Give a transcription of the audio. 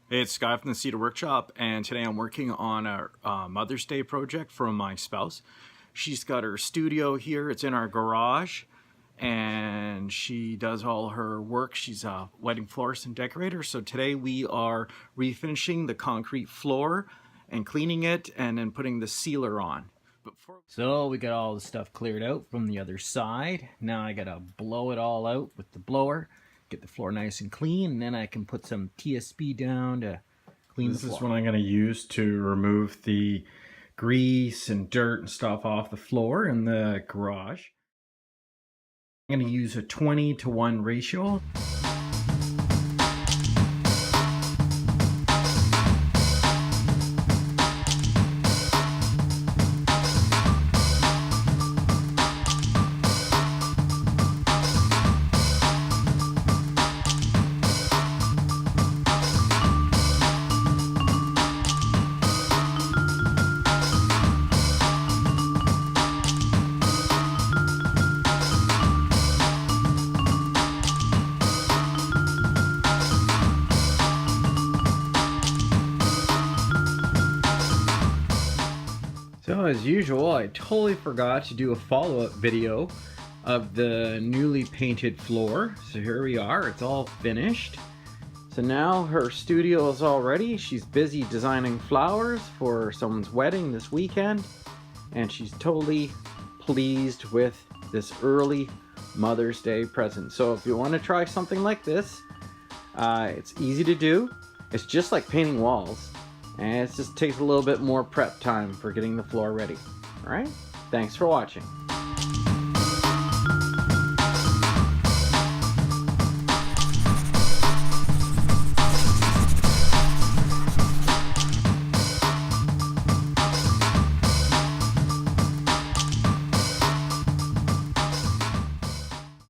Hey, it's Sky from the Cedar Workshop, and today I'm working on a Mother's Day project for my spouse. She's got her studio here. It's in our garage, and she does all her work. She's a wedding florist and decorator. So today we are refinishing the concrete floor and cleaning it and then putting the sealer on. So we got all the stuff cleared out from the other side. Now I gotta blow it all out with the blower, get the floor nice and clean, and then I can put some TSP down to clean the floor. This is what I'm going to use to remove the grease and dirt and stuff off the floor in the garage. I'm going to use a 20:1 ratio. So as usual, I totally forgot to do a follow-up video of the newly painted floor. So here we are, it's all finished. So now her studio is all ready. She's busy designing flowers for someone's wedding this weekend. And she's totally pleased with this early Mother's Day present. So if you want to try something like this, it's easy to do. It's just like painting walls. And it just takes a little bit more prep time for getting the floor ready. All right? Thanks for watching.